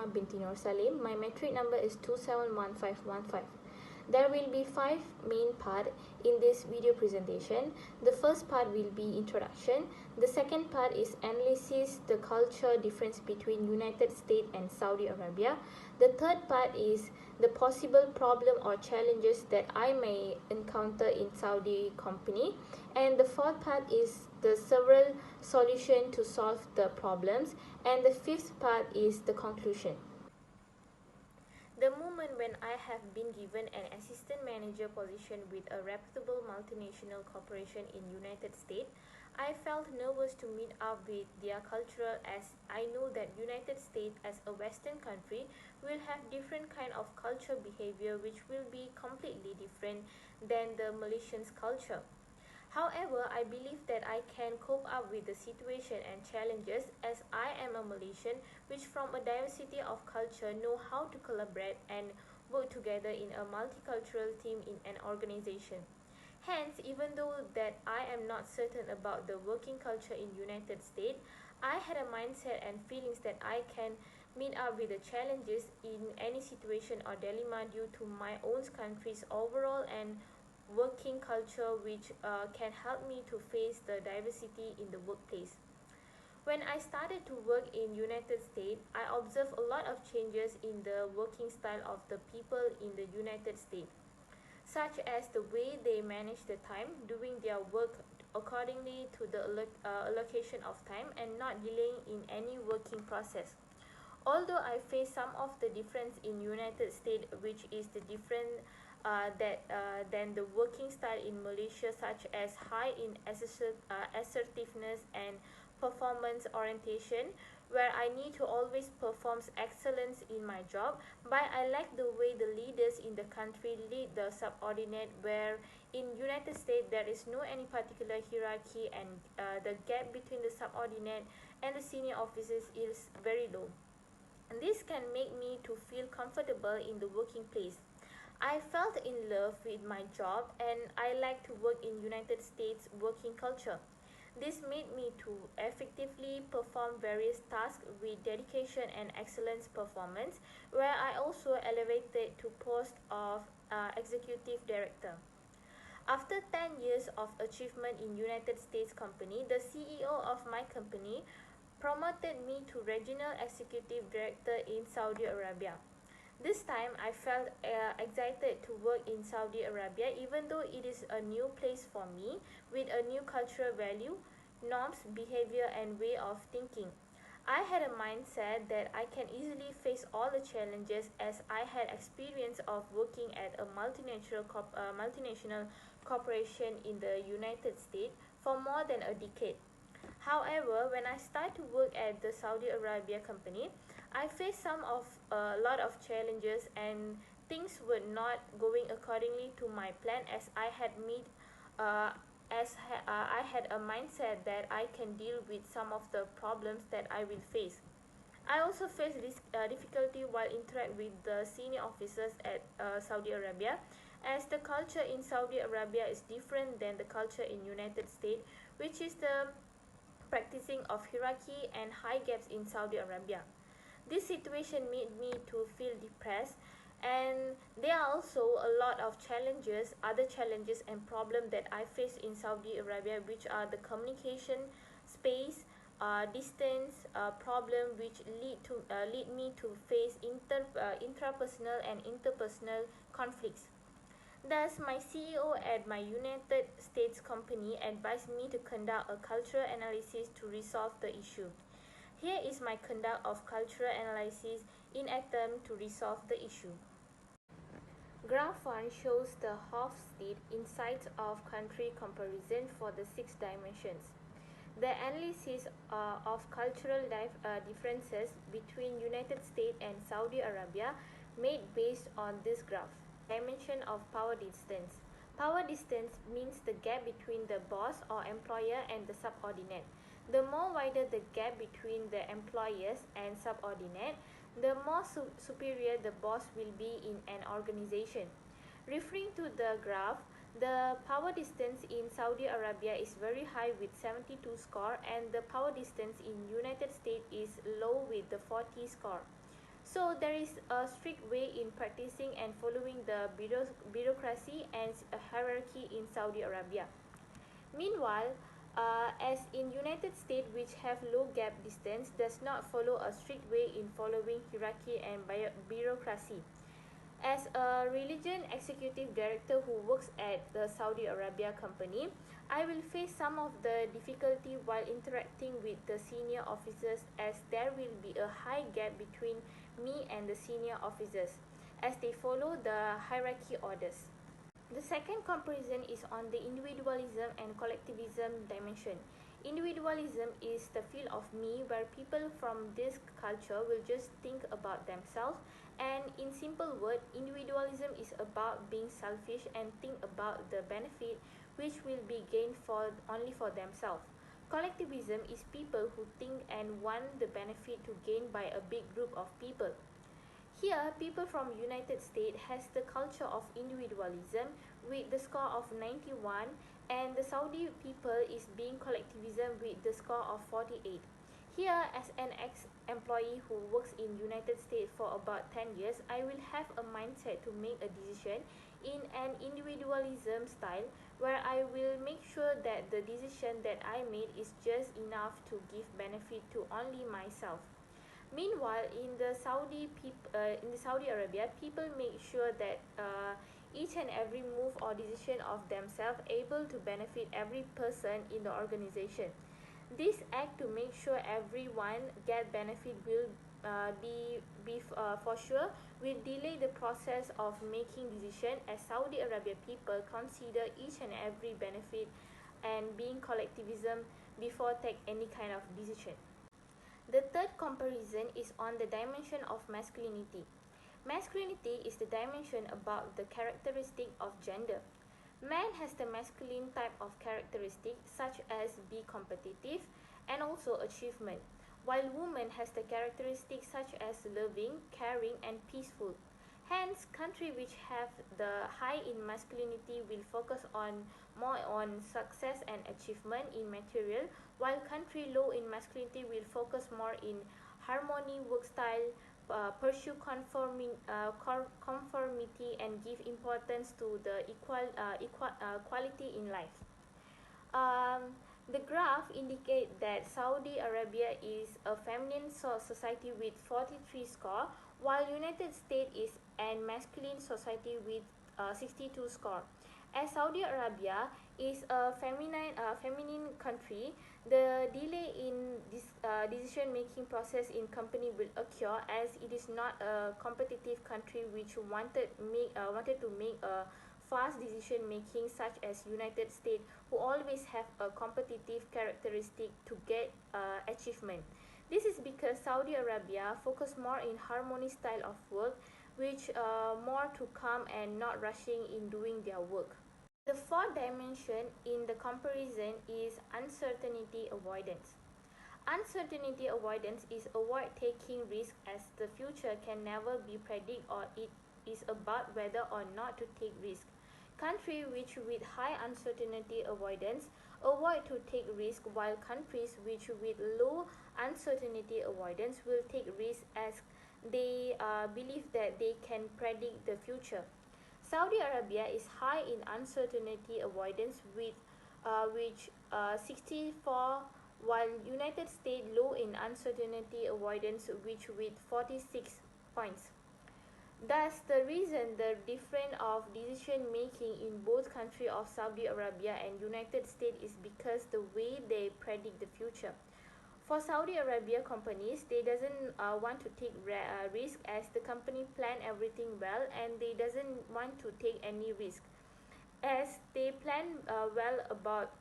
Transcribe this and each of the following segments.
BINTI SALIM. My metric number is 271515. There will be 5 main parts in this video presentation. The first part will be introduction. The second part is analysis the culture difference between United States and Saudi Arabia. The third part is the possible problem or challenges that I may encounter in Saudi company. And the fourth part is the several solutions to solve the problems. And the fifth part is the conclusion. The moment when I have been given an assistant manager position with a reputable multinational corporation in United States, I felt nervous to meet up with their culture, as I know that United States as a Western country will have different kind of culture behavior which will be completely different than the Malaysian's culture. However, I believe that I can cope up with the situation and challenges, as I am a Malaysian which from a diversity of culture know how to collaborate and work together in a multicultural team in an organization. Hence, even though that I am not certain about the working culture in United States, I had a mindset and feelings that I can meet up with the challenges in any situation or dilemma due to my own country's overall and working culture, which can help me to face the diversity in the workplace. When I started to work in United States, I observed a lot of changes in the working style of the people in the United States, such as the way they manage the time, doing their work accordingly to the allocation of time and not delaying in any working process. Although I face some of the difference in United States, which is the different than the working style in Malaysia, such as high in assertiveness and performance orientation, where I need to always perform excellence in my job, but I like the way the leaders in the country lead the subordinate, where in United States there is no any particular hierarchy and the gap between the subordinate and the senior officers is very low. And this can make me to feel comfortable in the working place. I felt in love with my job and I like to work in United States working culture. This made me to effectively perform various tasks with dedication and excellence performance, where I also elevated to post of executive director. After 10 years of achievement in United States company, the CEO of my company promoted me to regional executive director in Saudi Arabia. This time I felt excited to work in Saudi Arabia, even though it is a new place for me with a new cultural value, norms, behavior and way of thinking. I had a mindset that I can easily face all the challenges, as I had experience of working at a multinational corporation in the United States for more than a decade. However, when I started to work at the Saudi Arabia company, I faced a lot of challenges and things were not going accordingly to my plan, as I had I had a mindset that I can deal with some of the problems that I will face. I also faced this difficulty while interact with the senior officers at Saudi Arabia, as the culture in Saudi Arabia is different than the culture in United States, which is the practicing of hierarchy and high gaps in Saudi Arabia. This situation made me to feel depressed, and there are also a lot of other challenges and problems that I face in Saudi Arabia, which are the communication, space, distance problem, which lead me to face intrapersonal and interpersonal conflicts. Thus, my CEO at my United States company advised me to conduct a cultural analysis to resolve the issue. Here is my conduct of cultural analysis in attempt to resolve the issue. Graph 1 shows the Hofstede insights of country comparison for the 6 dimensions. The analysis of cultural differences between United States and Saudi Arabia made based on this graph. Dimension of power distance. Power distance means the gap between the boss or employer and the subordinate. The more wider the gap between the employers and subordinate, the more superior the boss will be in an organization. Referring to the graph, the power distance in Saudi Arabia is very high with 72 score, and the power distance in United States is low with the 40 score. So there is a strict way in practicing and following the bureaucracy and hierarchy in Saudi Arabia. Meanwhile, as in United States, which have low gap distance, does not follow a strict way in following hierarchy and bureaucracy. As a religion executive director who works at the Saudi Arabia company, I will face some of the difficulty while interacting with the senior officers, as there will be a high gap between me and the senior officers as they follow the hierarchy orders. The second comparison is on the individualism and collectivism dimension. Individualism is the field of me where people from this culture will just think about themselves, and in simple words, individualism is about being selfish and think about the benefit which will be gained only for themselves. Collectivism is people who think and want the benefit to gain by a big group of people. Here, people from United States has the culture of individualism with the score of 91, and the Saudi people is being collectivism with the score of 48. Here, as an ex-employee who works in United States for about 10 years, I will have a mindset to make a decision in an individualism style where I will make sure that the decision that I made is just enough to give benefit to only myself. Meanwhile, in the Saudi Arabia, people make sure that each and every move or decision of themselves able to benefit every person in the organization. This act to make sure everyone get benefit will for sure will delay the process of making decision, as Saudi Arabia people consider each and every benefit and being collectivism before take any kind of decision. The third comparison is on the dimension of masculinity. Masculinity is the dimension about the characteristic of gender. Man has the masculine type of characteristic such as be competitive and also achievement, while woman has the characteristics such as loving, caring and peaceful. Hence, country which have the high in masculinity will focus more on success and achievement in material, while country low in masculinity will focus more in harmony, work style, pursue conformity and give importance to the equality in life. The graph indicates that Saudi Arabia is a feminine society with 43 score, while United States is a masculine society with 62 score. As Saudi Arabia is a feminine country, the delay in this decision-making process in company will occur, as it is not a competitive country which wanted to make a fast decision making such as United States, who always have a competitive characteristic to get achievement. This is because Saudi Arabia focus more in harmony style of work, which more to calm and not rushing in doing their work. The fourth dimension in the comparison is uncertainty avoidance. Uncertainty avoidance is avoid taking risk, as the future can never be predicted, or it is about whether or not to take risk. Countries which with high uncertainty avoidance avoid to take risk, while countries which with low uncertainty avoidance will take risk, as they believe that they can predict the future. Saudi Arabia is high in uncertainty avoidance with 64, while United States low in uncertainty avoidance which with 46 points. Thus, the reason the difference of decision making in both countries of Saudi Arabia and United States is because the way they predict the future. For Saudi Arabia companies, they doesn't want to take risk, as the company plan everything well and they doesn't want to take any risk, as they plan well about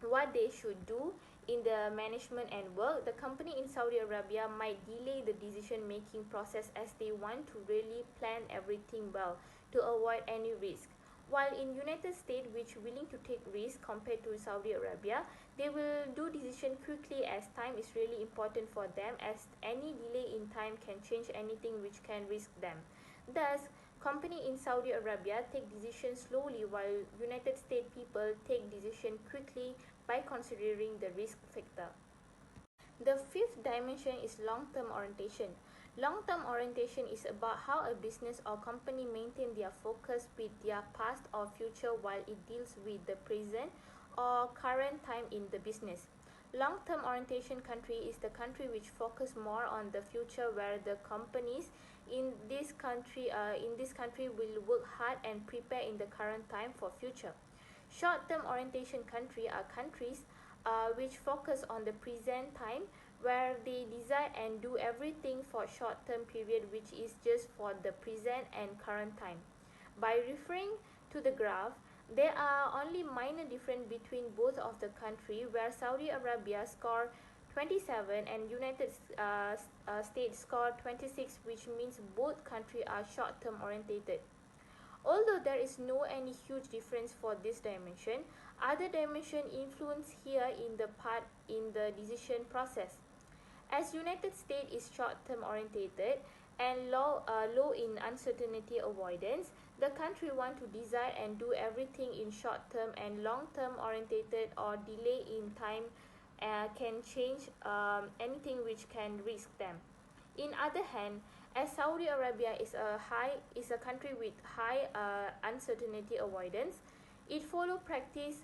what they should do in the management and work. The company in Saudi Arabia might delay the decision making process, as they want to really plan everything well to avoid any risk. While in United States, which willing to take risk compared to Saudi Arabia, they will do decision quickly, as time is really important for them, as any delay in time can change anything which can risk them. Thus, company in Saudi Arabia take decisions slowly, while United States people take decision quickly by considering the risk factor. The fifth dimension is long-term orientation. Long-term orientation is about how a business or company maintain their focus with their past or future while it deals with the present or current time in the business. Long-term orientation country is the country which focus more on the future, where the companies in this country will work hard and prepare in the current time for future. Short-term orientation country are countries which focus on the present time, where they desire and do everything for short-term period, which is just for the present and current time. By referring to the graph, there are only minor difference between both of the country, where Saudi Arabia score 27 and United States score 26, which means both countries are short-term orientated. Although there is no any huge difference for this dimension, other dimension influence here in the decision process. As United States is short-term orientated and low in uncertainty avoidance, the country want to desire and do everything in short-term, and long-term orientated or delay in time can change anything which can risk them. In other hand, as Saudi Arabia is a country with high uncertainty avoidance, it follow practice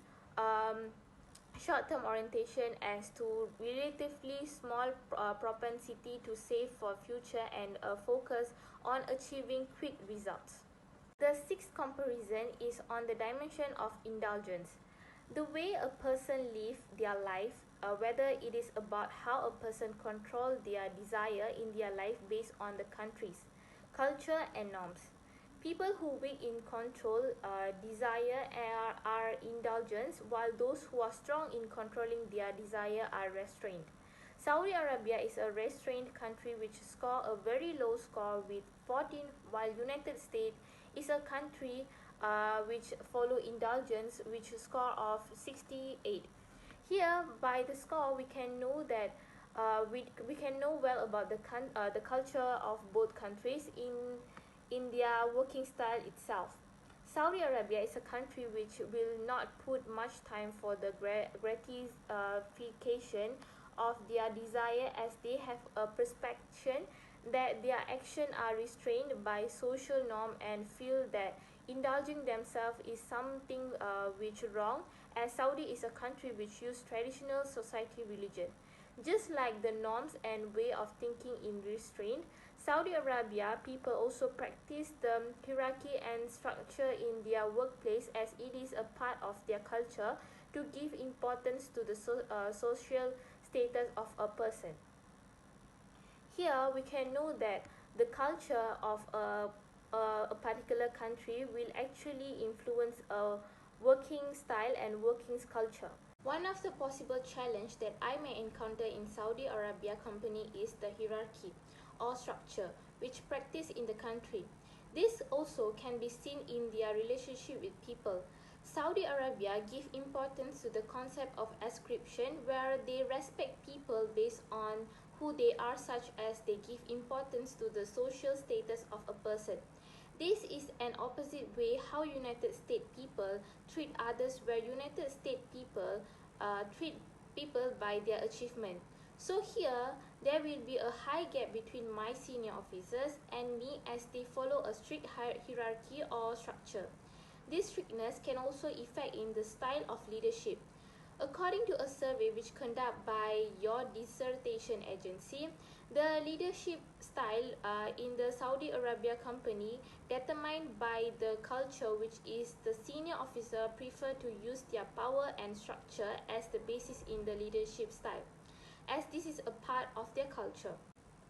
short-term orientation as to relatively small propensity to save for future and a focus on achieving quick results. The sixth comparison is on the dimension of indulgence. The way a person lives their life, whether it is about how a person controls their desire in their life based on the countries, culture and norms. People who weak in control desire are indulgent, while those who are strong in controlling their desire are restrained. Saudi Arabia is a restrained country which score a very low score with 14, while United States is a country which follow indulgence, which score of 68. Here, by the score, we can know that we can know well about the culture of both countries in their working style itself. Saudi Arabia is a country which will not put much time for the gratification of their desire, as they have a perception that their actions are restrained by social norm and feel that indulging themselves is something which wrong, as Saudi is a country which use traditional society religion. Just like the norms and way of thinking in restraint, Saudi Arabia people also practice the hierarchy and structure in their workplace, as it is a part of their culture to give importance to the social status of a person. Here we can know that the culture of a particular country will actually influence a working style and working culture. One of the possible challenges that I may encounter in Saudi Arabia company is the hierarchy or structure which practice in the country. This also can be seen in their relationship with people. Saudi Arabia give importance to the concept of ascription, where they respect people based on who they are, such as they give importance to the social status of a person. This is an opposite way how United States people treat others, where United States people treat people by their achievement. So here, there will be a high gap between my senior officers and me, as they follow a strict hierarchy or structure. This strictness can also affect in the style of leadership. According to a survey which conducted by your dissertation agency, the leadership style in the Saudi Arabia company determined by the culture, which is the senior officer prefer to use their power and structure as the basis in the leadership style, as this is a part of their culture.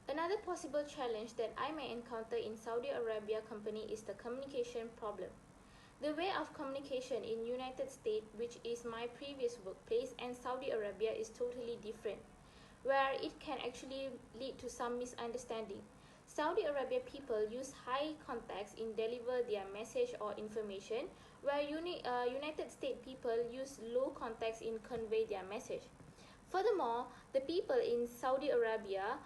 Another possible challenge that I may encounter in Saudi Arabia company is the communication problem. The way of communication in United States, which is my previous workplace, and Saudi Arabia is totally different, where it can actually lead to some misunderstanding. Saudi Arabia people use high context in deliver their message or information, where United States people use low context in convey their message. Furthermore, the people in Saudi Arabia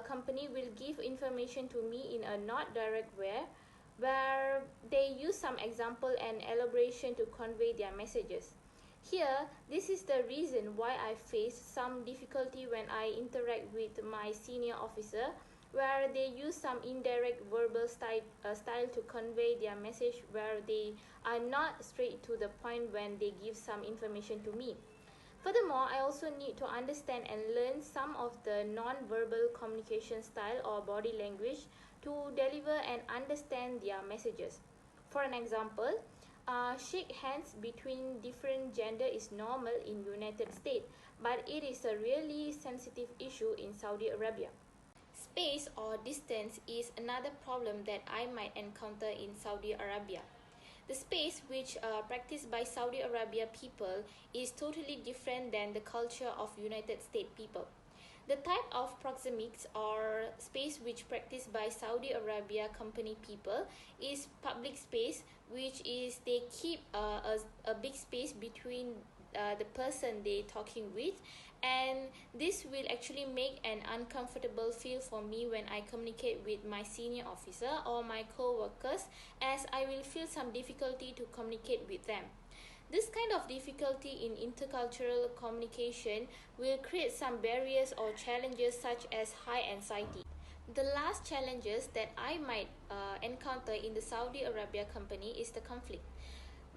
company will give information to me in a not direct way, where they use some example and elaboration to convey their messages. Here, this is the reason why I face some difficulty when I interact with my senior officer, where they use some indirect verbal style to convey their message, where they are not straight to the point when they give some information to me. Furthermore, I also need to understand and learn some of the non-verbal communication style or body language to deliver and understand their messages. For an example, shake hands between different gender is normal in United States, but it is a really sensitive issue in Saudi Arabia. Space or distance is another problem that I might encounter in Saudi Arabia. The space which practiced by Saudi Arabia people is totally different than the culture of United States people. The type of proxemics or space which practiced by Saudi Arabia company people is public space, which is they keep a big space between the person they talking with, and this will actually make an uncomfortable feel for me when I communicate with my senior officer or my co-workers, as I will feel some difficulty to communicate with them. This kind of difficulty in intercultural communication will create some barriers or challenges such as high anxiety. The last challenges that I might encounter in the Saudi Arabia company is the conflict.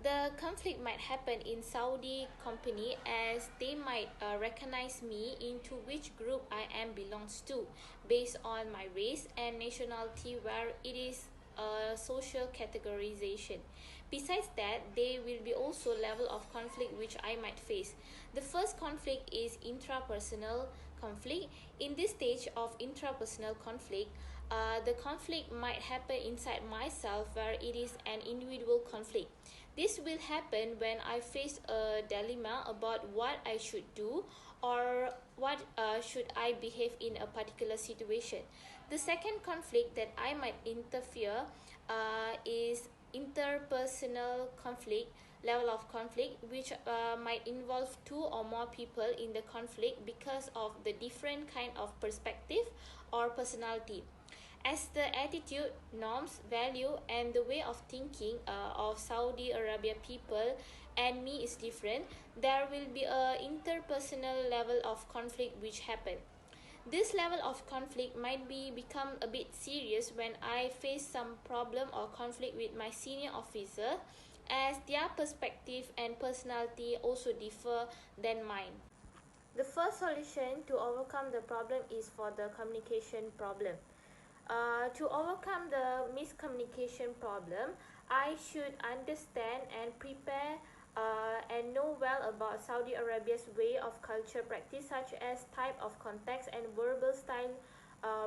The conflict might happen in Saudi company as they might recognize me into which group I am belongs to based on my race and nationality, where it is a social categorization. Besides that, there will be also level of conflict which I might face. The first conflict is intrapersonal conflict. In this stage of intrapersonal conflict, the conflict might happen inside myself, where it is an individual conflict. This will happen when I face a dilemma about what I should do or what should I behave in a particular situation. The second conflict that I might interfere is interpersonal conflict, level of conflict, which might involve two or more people in the conflict because of the different kind of perspective or personality. As the attitude, norms, value, and the way of thinking of Saudi Arabia people and me is different, there will be a interpersonal level of conflict which happen. This level of conflict might become a bit serious when I face some problem or conflict with my senior officer, as their perspective and personality also differ than mine. The first solution to overcome the problem is for the communication problem. To overcome the miscommunication problem, I should understand and prepare and know well about Saudi Arabia's way of culture practice, such as type of context and verbal style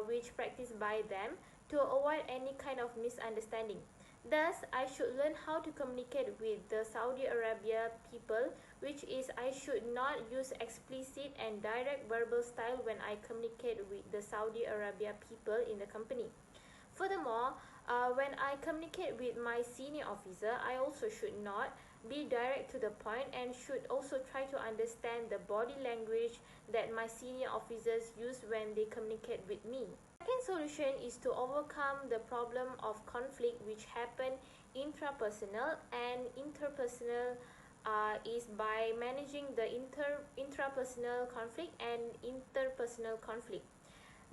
which practiced by them, to avoid any kind of misunderstanding. Thus, I should learn how to communicate with the Saudi Arabia people, which is I should not use explicit and direct verbal style when I communicate with the Saudi Arabia people in the company. Furthermore, when I communicate with my senior officer, I also should not be direct to the point and should also try to understand the body language that my senior officers use when they communicate with me. The second solution is to overcome the problem of conflict which happen intrapersonal and interpersonal is by managing the intrapersonal conflict and interpersonal conflict.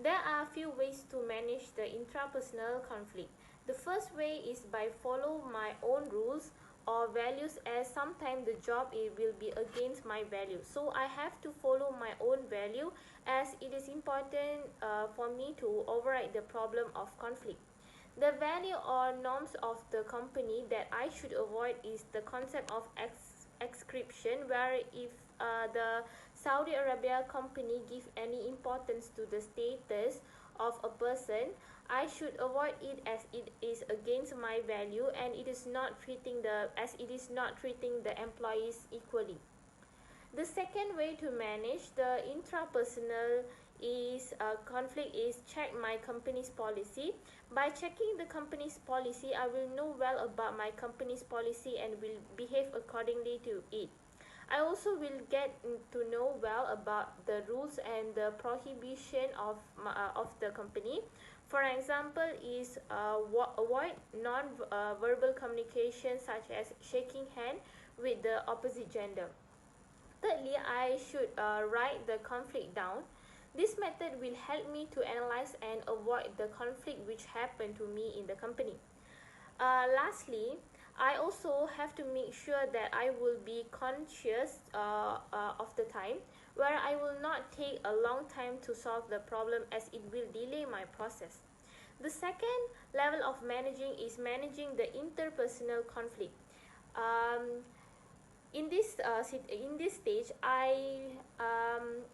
There are a few ways to manage the intrapersonal conflict. The first way is by follow my own rules or values, as sometimes the job will be against my value. So I have to follow my own value, as it is important for me to override the problem of conflict. The value or norms of the company that I should avoid is the concept of ascription, where if the Saudi Arabia company give any importance to the status of a person, I should avoid it, as it is against my value and it is not treating the employees equally. The second way to manage the intrapersonal conflict is check my company's policy. By checking the company's policy, I will know well about my company's policy and will behave accordingly to it. I also will get to know well about the rules and the prohibition of the company. For example, is avoid non-verbal communication such as shaking hand with the opposite gender. Thirdly, I should write the conflict down. This method will help me to analyze and avoid the conflict which happened to me in the company. Lastly, I also have to make sure that I will be conscious of the time, where I will not take a long time to solve the problem, as it will delay my process. The second level of managing is managing the interpersonal conflict. Um, in this stage, I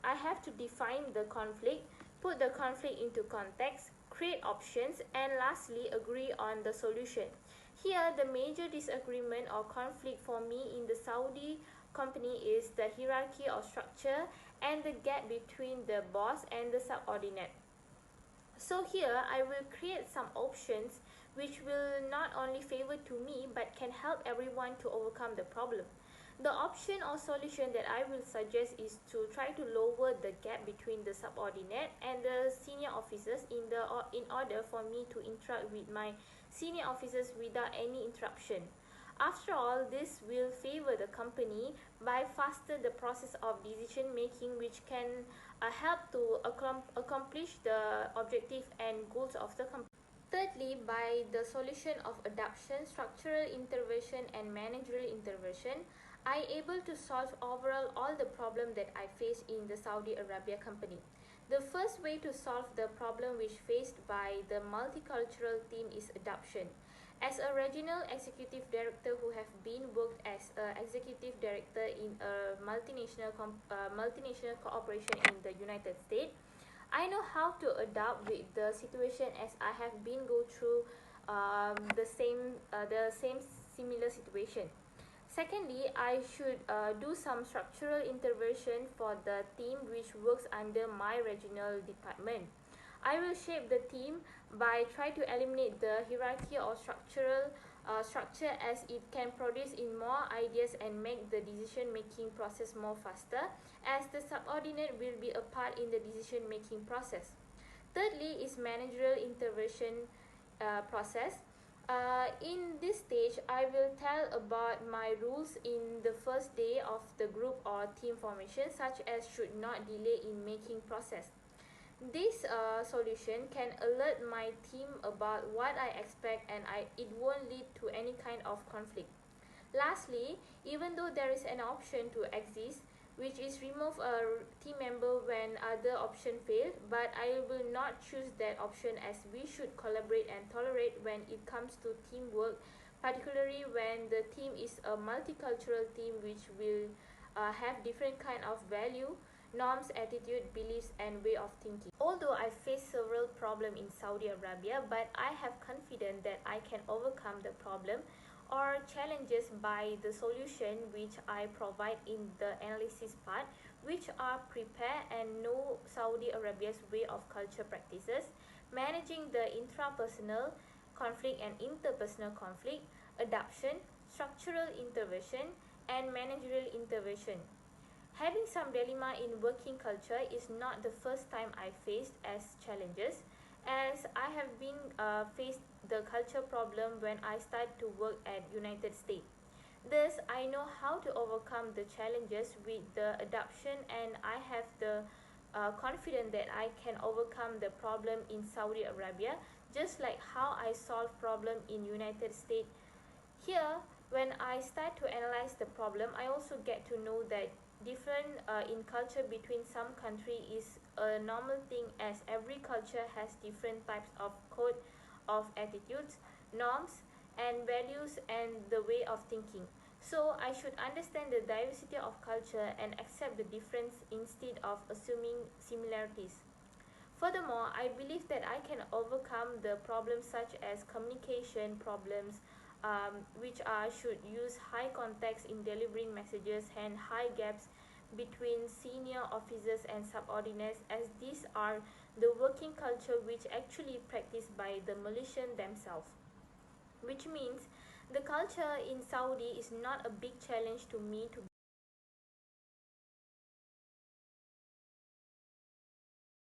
have to define the conflict, put the conflict into context, create options, and lastly agree on the solution. Here, the major disagreement or conflict for me in the Saudi company is the hierarchy or structure and the gap between the boss and the subordinate. So here I will create some options which will not only favor to me but can help everyone to overcome the problem. The option or solution that I will suggest is to try to lower the gap between the subordinate and the senior officers in order for me to interact with my senior officers without any interruption. After all, this will favor the company by faster the process of decision making, which can help to accomplish the objective and goals of the company. Thirdly, by the solution of adaptation, structural intervention and managerial intervention, I able to solve overall all the problem that I face in the Saudi Arabia company. The first way to solve the problem which faced by the multicultural team is adoption. As a regional executive director who have been worked as an executive director in a multinational corporation in the United States, I know how to adapt with the situation, as I have been go through the same similar situation. Secondly, I should do some structural intervention for the team which works under my regional department. I will shape the team by trying to eliminate the hierarchy or structure, as it can produce in more ideas and make the decision making process more faster, as the subordinate will be a part in the decision making process. Thirdly is managerial intervention process. In this stage, I will tell about my rules in the first day of the group or team formation, such as should not delay in making process. This solution can alert my team about what I expect, and it won't lead to any kind of conflict. Lastly, even though there is an option to exist, which is remove a team member when other option failed, but I will not choose that option, as we should collaborate and tolerate when it comes to teamwork, particularly when the team is a multicultural team which will have different kind of value, norms, attitude, beliefs, and way of thinking. Although I face several problems in Saudi Arabia, but I have confidence that I can overcome the problem or challenges by the solution which I provide in the analysis part, which are prepare and know Saudi Arabia's way of culture practices, managing the intrapersonal conflict and interpersonal conflict, adoption, structural intervention, and managerial intervention. Having some dilemma in working culture is not the first time I faced as challenges, as I have been faced the culture problem when I started to work at United States. Thus, I know how to overcome the challenges with the adoption, and I have the confidence that I can overcome the problem in Saudi Arabia, just like how I solve problem in United States. Here, when I start to analyze the problem, I also get to know that different in culture between some country is a normal thing, as every culture has different types of code of attitudes, norms, and values, and the way of thinking. So I should understand the diversity of culture and accept the difference instead of assuming similarities. Furthermore, I believe that I can overcome the problems such as communication problems, which should use high context in delivering messages and high gaps between senior officers and subordinates, as these are the working culture which actually practiced by the Malaysian themselves. Which means the culture in Saudi is not a big challenge to me to